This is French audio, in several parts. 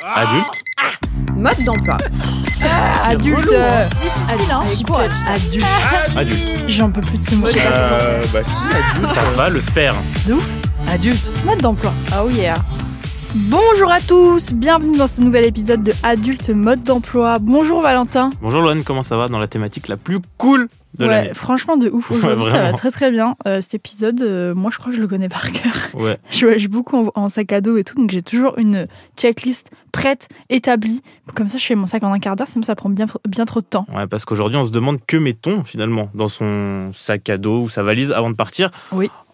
Adulte. Mode d'emploi. Adulte. Difficile, hein. Adulte. J'en peux plus de ce mot. Si, adulte. Ça va le faire. De ouf. Adulte. Mode d'emploi. Oh yeah. Bonjour à tous, bienvenue dans ce nouvel épisode de Adulte Mode d'emploi. Bonjour Valentin. Bonjour Loane, comment ça va dans la thématique la plus cool de l'année? Franchement de ouf, aujourd'hui ça va vraiment. très très bien. Cet épisode, moi je crois que je le connais par cœur. Ouais. Je voyage beaucoup en sac à dos et tout, donc j'ai toujours une checklist prête, établie. Comme ça je fais mon sac en un quart d'heure, sinon ça prend bien trop de temps. Ouais, parce qu'aujourd'hui on se demande que met-on finalement dans son sac à dos ou sa valise avant de partir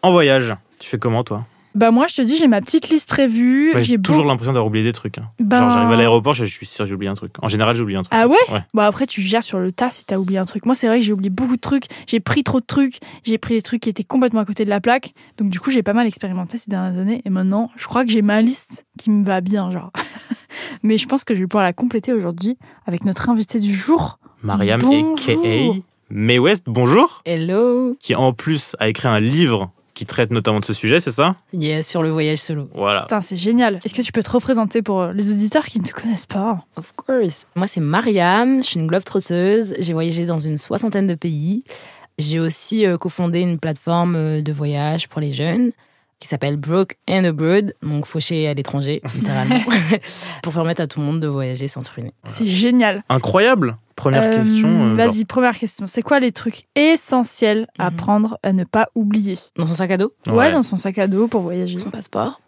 en voyage. Tu fais comment toi? Bah moi je te dis, j'ai ma petite liste prévue. Ouais, j'ai toujours l'impression d'avoir oublié des trucs. Genre j'arrive à l'aéroport, je suis sûr que j'ai oublié un truc. En général j'ai oublié un truc. Ah ouais? Bon après tu gères sur le tas si t'as oublié un truc. Moi c'est vrai que j'ai oublié beaucoup de trucs, j'ai pris trop de trucs, j'ai pris des trucs qui étaient complètement à côté de la plaque. Donc du coup j'ai pas mal expérimenté ces dernières années et maintenant je crois que j'ai ma liste qui me va bien genre. Mais je pense que je vais pouvoir la compléter aujourd'hui avec notre invité du jour. Mariam Bonjour. a.k.a. Mae West, bonjour. Hello. Qui en plus a écrit un livre qui traite notamment de ce sujet, c'est ça? Yes, sur le voyage solo. Voilà. Putain c'est génial. Est-ce que tu peux te représenter pour les auditeurs qui ne te connaissent pas? Of course. Moi, c'est Mariam, je suis une globe-trotteuse. J'ai voyagé dans une 60aine de pays. J'ai aussi cofondé une plateforme de voyage pour les jeunes qui s'appelle Broke and Abroad, donc fauché à l'étranger, littéralement, pour permettre à tout le monde de voyager sans se ruiner. C'est génial. Incroyable. Première question. Vas-y, première question. C'est quoi les trucs essentiels à prendre, à ne pas oublier? Dans son sac à dos? Ouais, dans son sac à dos pour voyager. Son passeport.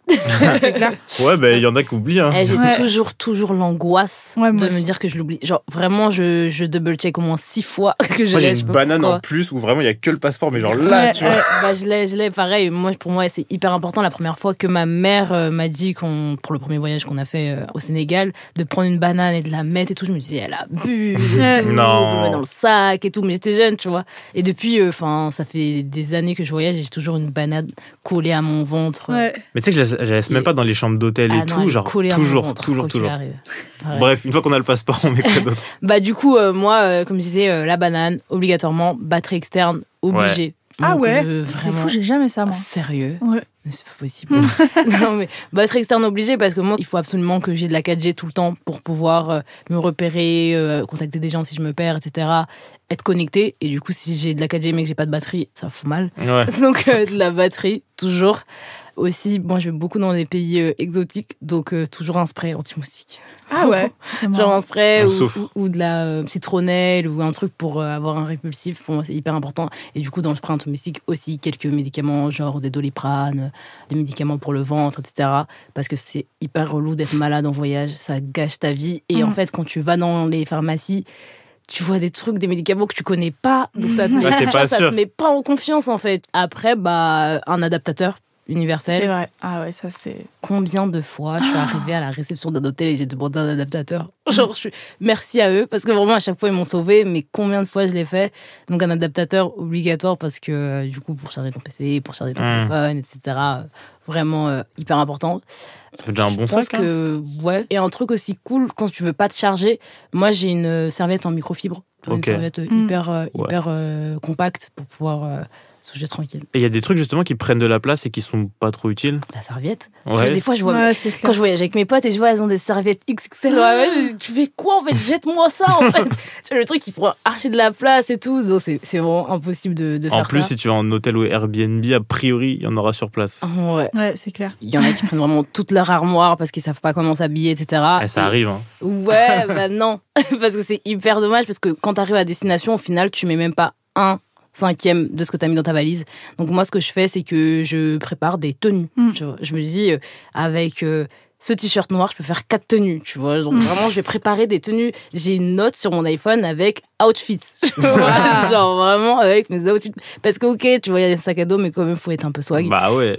C'est clair. Ouais, ben il y en a qui oublient. Hein. J'ai toujours l'angoisse de me dire que je l'oublie. Genre, vraiment, je double-check au moins 6 fois que je Moi, l'ai. j'ai une banane en plus où vraiment il y a que le passeport, mais genre là, tu vois. Bah, je l'ai. Pareil, pour moi, c'est hyper important. La première fois que ma mère m'a dit, pour le premier voyage qu'on a fait au Sénégal, de prendre une banane et de la mettre et tout, je me disais, elle abuse. Non. De le mettre dans le sac et tout, mais j'étais jeune, tu vois. Et depuis, ça fait des années que je voyage et j'ai toujours une banane collée à mon ventre. Ouais. Mais tu sais que je la laisse même pas dans les chambres d'hôtel et tout, genre toujours. Bref, une fois qu'on a le passeport, on met quoi d'autre? Bah du coup, moi, comme je disais, la banane, obligatoirement, batterie externe, obligé. Ouais. Ah donc, ouais, vraiment... c'est fou, j'ai jamais ça moi. Sérieux? Ouais. Mais c'est pas possible. Non mais batterie externe obligée parce que moi il faut absolument que j'ai de la 4G tout le temps pour pouvoir me repérer, contacter des gens si je me perds, etc. Être connecté, et du coup si j'ai de la 4G mais que j'ai pas de batterie, ça fout mal. Ouais. Donc de la batterie toujours. Aussi, moi je vais beaucoup dans des pays exotiques, donc toujours un spray anti-moustique. Ah ouais, genre un spray ou de la citronnelle ou un truc pour avoir un répulsif, pour moi c'est hyper important. Et du coup dans le spray anti-moustique aussi quelques médicaments, genre des Doliprane, des médicaments pour le ventre, etc. Parce que c'est hyper relou d'être malade en voyage, ça gâche ta vie. Et en fait quand tu vas dans les pharmacies, tu vois des trucs, des médicaments que tu connais pas, donc ça te met pas en confiance en fait. Après, un adaptateur universel. C'est vrai. Ah ouais, ça c'est... Combien de fois je suis arrivée à la réception d'un hôtel et j'ai demandé un adaptateur? Genre, merci à eux, parce que vraiment, à chaque fois, ils m'ont sauvée, mais combien de fois je l'ai fait? Donc, un adaptateur obligatoire, parce que, du coup, pour charger ton PC, pour charger ton téléphone, etc., vraiment hyper important. Ça fait déjà un bon sac. Je pense que, ouais. Et un truc aussi cool, quand tu veux pas te charger, moi, j'ai une serviette en microfibre. Une serviette hyper compacte pour pouvoir... sujet tranquille. Et il y a des trucs justement qui prennent de la place et qui sont pas trop utiles. La serviette. Ouais. Des fois, je vois, quand je voyage avec mes potes et je vois, elles ont des serviettes XXL. Tu fais quoi en fait? Jette-moi ça en fait. Tu vois, le truc qui prend archi de la place et tout. Donc c'est vraiment impossible de faire ça. En plus, si tu vas en hôtel ou Airbnb, a priori, il y en aura sur place. Ouais, c'est clair. Il y en a qui prennent vraiment toute leur armoire parce qu'ils savent pas comment s'habiller, etc. Et ça arrive. Hein. Ouais, non. Parce que c'est hyper dommage parce que quand t'arrives à destination, au final, tu mets même pas 1/5 de ce que tu as mis dans ta valise. Donc moi, ce que je fais, c'est que je prépare des tenues. Je me dis, avec ce t-shirt noir, je peux faire 4 tenues, tu vois. Donc vraiment, je vais préparer des tenues. J'ai une note sur mon iPhone avec outfits. Genre vraiment avec mes outfits. Parce que, ok, tu vois, il y a un sac à dos, mais quand même, faut être un peu swag. Bah ouais.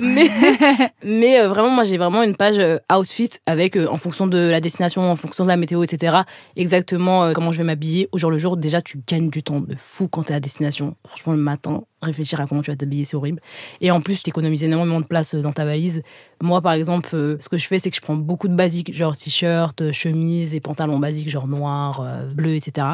Mais vraiment, moi, j'ai vraiment une page outfit avec, en fonction de la destination, en fonction de la météo, etc., exactement comment je vais m'habiller au jour le jour. Déjà, tu gagnes du temps de fou quand t'es à destination. Franchement, le matin, réfléchir à comment tu vas t'habiller, c'est horrible. Et en plus, tu économises énormément de place dans ta valise. Moi, par exemple, ce que je fais, c'est que je prends beaucoup de basiques, genre t-shirt, chemise et pantalons basiques, genre noir, bleu, etc.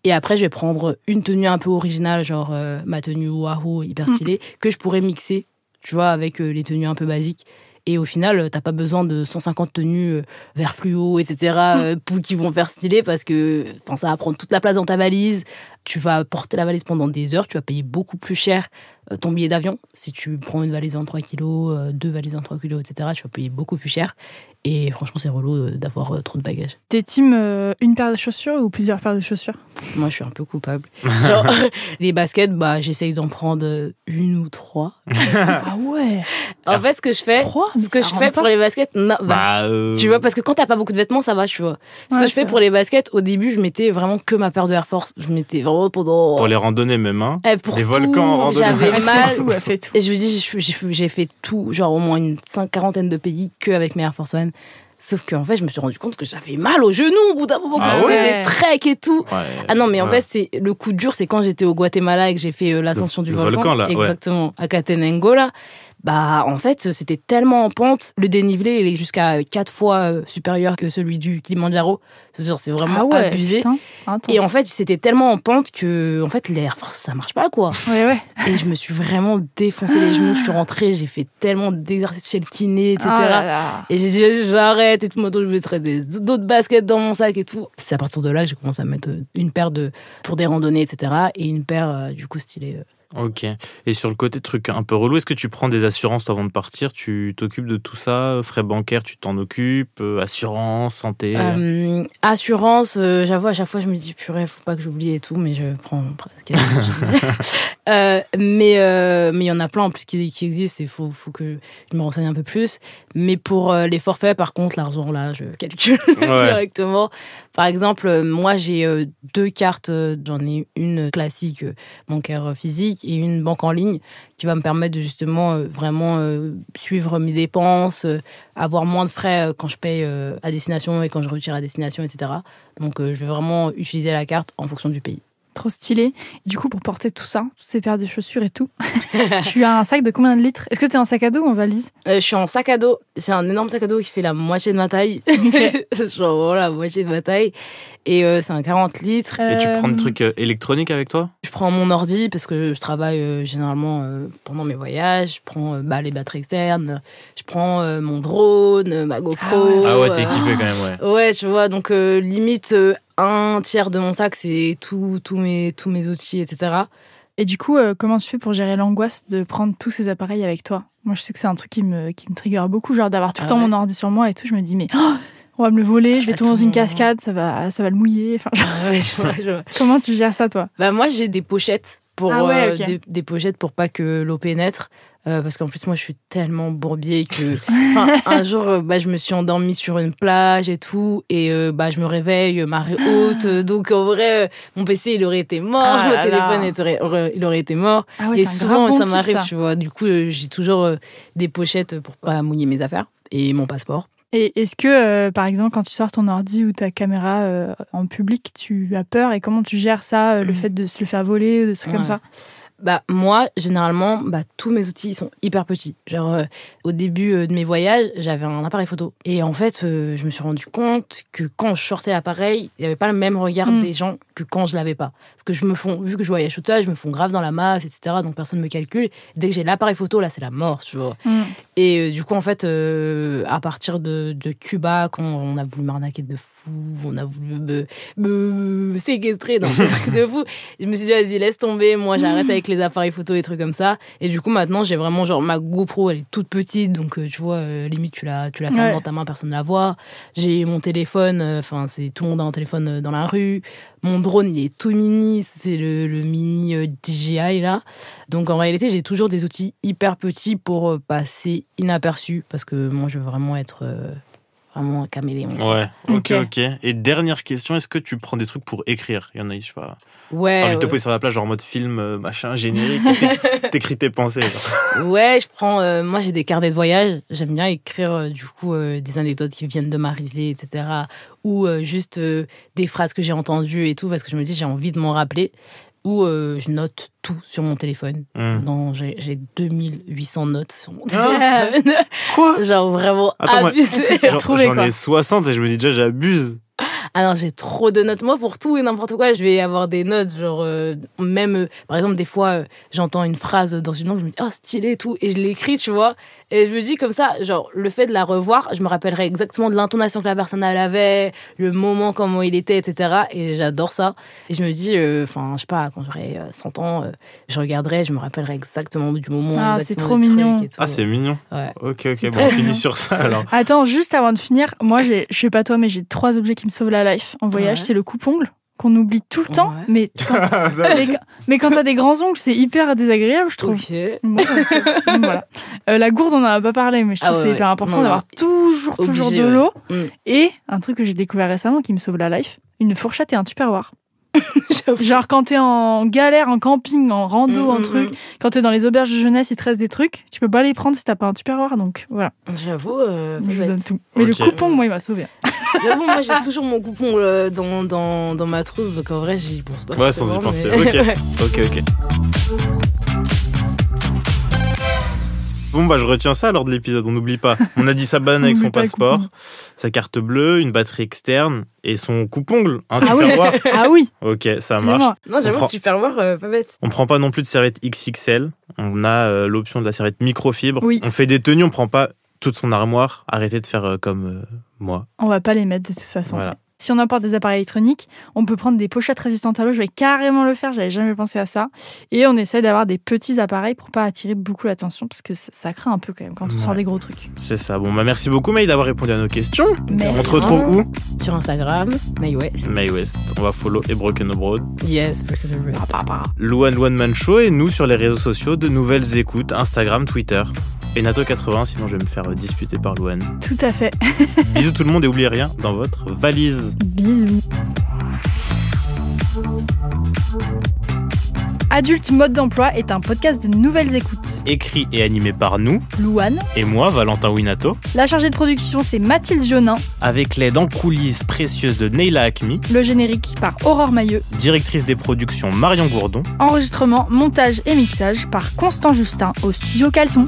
Et après, je vais prendre une tenue un peu originale, genre ma tenue Wahoo, hyper stylée, que je pourrais mixer, tu vois, avec les tenues un peu basiques. Et au final, t'as pas besoin de 150 tenues vert fluo, etc. Qui vont faire stylé parce que ça va prendre toute la place dans ta valise. Tu vas porter la valise pendant des heures. Tu vas payer beaucoup plus cher ton billet d'avion. Si tu prends une valise en 3 kilos, 2 valises en 3 kilos, etc., tu vas payer beaucoup plus cher. Et franchement, c'est relou d'avoir trop de bagages. T'es team une paire de chaussures ou plusieurs paires de chaussures? Moi, je suis un peu coupable. Genre, les baskets, j'essaye d'en prendre 1 ou 3. Ah ouais. En fait, ce que je fais pour les baskets, tu vois, parce que quand t'as pas beaucoup de vêtements, ça va, tu vois. Ce que je fais pour les baskets, au début, je mettais vraiment que ma paire de Air Force. Je mettais vraiment pendant... Pour les randonnées même, hein. Pour les tout, volcans en randonnée. J'avais mal. Elle fait tout. Et je vous dis, j'ai fait tout, genre au moins une 40aine de pays que avec mes Air Force One. Sauf qu'en fait, je me suis rendu compte que j'avais mal aux genoux au bout d'un moment, quand je faisais des treks et tout. Ouais, ah non, mais en fait, le coup dur, c'est quand j'étais au Guatemala et que j'ai fait l'ascension du volcan. Là, exactement, à Catenango, là. En fait, c'était tellement en pente. Le dénivelé, il est jusqu'à 4 fois supérieur que celui du Kilimanjaro. C'est vraiment abusé. Putain, et en fait, c'était tellement en pente que, en fait, l'Air Force, ça marche pas, quoi. Ouais. Et je me suis vraiment défoncé les genoux. Je suis rentrée, j'ai fait tellement d'exercices chez le kiné, etc. Et j'ai dit, j'arrête et tout. Maintenant, je mettrai d'autres baskets dans mon sac et tout. C'est à partir de là que j'ai commencé à mettre une paire pour des randonnées, etc. Et une paire, du coup, stylée. Ok. Et sur le côté truc un peu relou, est-ce que tu prends des assurances toi, avant de partir? Tu t'occupes de tout ça? Frais bancaires, tu t'en occupes? Assurance, santé? Assurance, j'avoue, à chaque fois, je me dis, purée, faut pas que j'oublie et tout, mais je prends presque. Mais il y en a plein en plus qui existent et il faut que je me renseigne un peu plus. Mais pour les forfaits, par contre, l'argent, là, je calcule directement. Par exemple, moi, j'ai 2 cartes. J'en ai une classique bancaire physique et une banque en ligne qui va me permettre de justement vraiment suivre mes dépenses, avoir moins de frais quand je paye à destination et quand je retire à destination, etc. Donc, je vais vraiment utiliser la carte en fonction du pays. Trop stylé. Et du coup, pour porter tout ça, toutes ces paires de chaussures et tout, tu as un sac de combien de litres? Est-ce que tu es en sac à dos ou en valise? Je suis en sac à dos. C'est un énorme sac à dos qui fait la moitié de ma taille. Genre, voilà, la moitié de ma taille. Et c'est un 40 litres. Et tu prends des trucs électroniques avec toi? Je prends mon ordi parce que je travaille généralement pendant mes voyages. Je prends les batteries externes. Je prends mon drone, ma GoPro. Ah ouais, t'es équipé quand même, ouais. Ouais, tu vois, donc limite... un tiers de mon sac, c'est tous mes outils, etc. Et du coup, comment tu fais pour gérer l'angoisse de prendre tous ces appareils avec toi? Moi, je sais que c'est un truc qui me trigger beaucoup, genre d'avoir tout le temps mon ordi sur moi et tout. Je me dis, mais on va me le voler, je vais tomber dans une cascade, ça va le mouiller. Enfin, je vois. Comment tu gères ça, toi? Moi, j'ai des pochettes pour des pochettes pour pas que l'eau pénètre. Parce qu'en plus, moi, je suis tellement bourbier que un jour, je me suis endormie sur une plage et tout, et je me réveille, marée haute. Donc, en vrai, mon PC, il aurait été mort, mon téléphone, il aurait été mort. Ah ouais, et souvent, ça m'arrive, ça. tu vois. Du coup, j'ai toujours des pochettes pour pas mouiller mes affaires et mon passeport. Et est-ce que, par exemple, quand tu sors ton ordi ou ta caméra en public, tu as peur? Et comment tu gères ça, le fait de se le faire voler, des trucs comme ça? Moi, généralement, tous mes outils, ils sont hyper petits. Genre, au début de mes voyages, j'avais un appareil photo. Et en fait, je me suis rendu compte que quand je sortais l'appareil, il n'y avait pas le même regard des gens que quand je l'avais pas. Parce que vu que je voyage tout seul, je me fonds grave dans la masse, etc. Donc personne ne me calcule. Dès que j'ai l'appareil photo, là, c'est la mort, tu vois. Et du coup, en fait, à partir de Cuba, quand on a voulu m'arnaquer de fou, on a voulu me séquestrer dans des trucs de fou, je me suis dit, vas-y, laisse tomber. Moi, j'arrête avec les appareils photo et trucs comme ça. Et du coup, maintenant, j'ai vraiment, genre, ma GoPro, elle est toute petite. Donc, tu vois, limite, tu la fermes dans ta main, personne ne la voit. J'ai mon téléphone, c'est tout le monde a un téléphone dans la rue. Mon drone, il est tout mini. C'est le mini DJI, là. Donc, en réalité, j'ai toujours des outils hyper petits pour passer inaperçu. Parce que moi, je veux vraiment être... vraiment un caméléon. Ouais, ok. Et dernière question, est-ce que tu prends des trucs pour écrire? Il y en a, je sais pas. Ouais. T'as envie de te poser sur la plage, genre en mode film, machin, générique, t'écris tes pensées. Ouais, je prends. Moi, j'ai des carnets de voyage. J'aime bien écrire, du coup, des anecdotes qui viennent de m'arriver, etc. Ou juste des phrases que j'ai entendues et tout, parce que je me dis, j'ai envie de m'en rappeler. Ou je note tout sur mon téléphone. J'ai 2800 notes sur mon téléphone. Quoi? Genre vraiment abusé. J'en ai 60 et je me dis déjà, j'abuse. Ah non, j'ai trop de notes. Moi, pour tout et n'importe quoi, je vais avoir des notes. Genre, même, par exemple, des fois, j'entends une phrase dans une langue, je me dis, oh, stylé et tout. Et je l'écris, tu vois. Et je me dis comme ça, genre, le fait de la revoir, je me rappellerai exactement de l'intonation que la personne elle avait, le moment, comment il était, etc. Et j'adore ça. Et je me dis, enfin, je sais pas, quand j'aurai 100 ans, je regarderai, je me rappellerai exactement du moment. Ah, c'est trop mignon. Ah, c'est mignon. Ouais. Ok, bon, on finit sur ça alors. Attends, juste avant de finir, moi, je sais pas toi, mais j'ai 3 objets qui me sauvent la life en voyage. Ouais. C'est le coupe-ongle, qu'on oublie tout le temps. Ouais. Mais quand t'as des grands ongles, c'est hyper désagréable, je trouve. Ok. Bon, donc voilà. La gourde, on en a pas parlé, mais je trouve que c'est hyper important d'avoir toujours Obligé, de l'eau. Ouais. Et un truc que j'ai découvert récemment qui me sauve la life, une fourchette et un tupperware. J'avoue. Genre quand t'es en galère, en camping, en rando, en truc, quand t'es dans les auberges de jeunesse, il te reste des trucs, tu peux pas les prendre si t'as pas un tupperware, donc voilà. J'avoue, Je vous donne tout. Mais Ok. le coupon, moi, il m'a sauvé. J'avoue, moi j'ai toujours mon coupon dans ma trousse, donc en vrai j'y pense pas. Ouais, sans y forcément, penser. mais- Ok. Ok. Bon, bah, je retiens ça lors de l'épisode, on n'oublie pas. On a dit sa banane avec On son oublie pas le passeport, coupon. sa carte bleue, une batterie externe et son coupe-ongle, un Ah oui. tupperware. Ah oui, Ok, ça marche. vraiment. Non, j'avoue On prend- que tu fais voir pas bête. On prend pas non plus de serviette XXL. On a l'option de la serviette microfibre. Oui. On fait des tenues, on prend pas toute son armoire. Arrêtez de faire comme moi. On va pas les mettre de toute façon. Voilà. Si on importe des appareils électroniques, on peut prendre des pochettes résistantes à l'eau. Je vais carrément le faire, j'avais jamais pensé à ça. Et on essaie d'avoir des petits appareils pour pas attirer beaucoup l'attention, parce que ça craint un peu quand même quand on sort des gros trucs. C'est ça. Bon, bah merci beaucoup May d'avoir répondu à nos questions. Merci. On te retrouve où? Sur Instagram, May West. May West. On va follow et Broken Abroad. Yes, Broken Abroad. Louane One Man Show et nous sur les réseaux sociaux de Nouvelles Écoutes, Instagram, Twitter. Et Nato80, sinon je vais me faire disputer par Louane. Tout à fait. Bisous tout le monde et oubliez rien dans votre valise. Bisous. Adulte Mode d'Emploi est un podcast de Nouvelles Écoutes. Écrit et animé par nous Louane. et moi, Valentin Winato, La chargée de production, c'est Mathilde Jonin. avec l'aide en coulisses précieuse de Neila Hakmi, Le générique par Aurore Mailleux. directrice des productions Marion Gourdon. Enregistrement, montage et mixage par Constant Justin au studio Caleçon.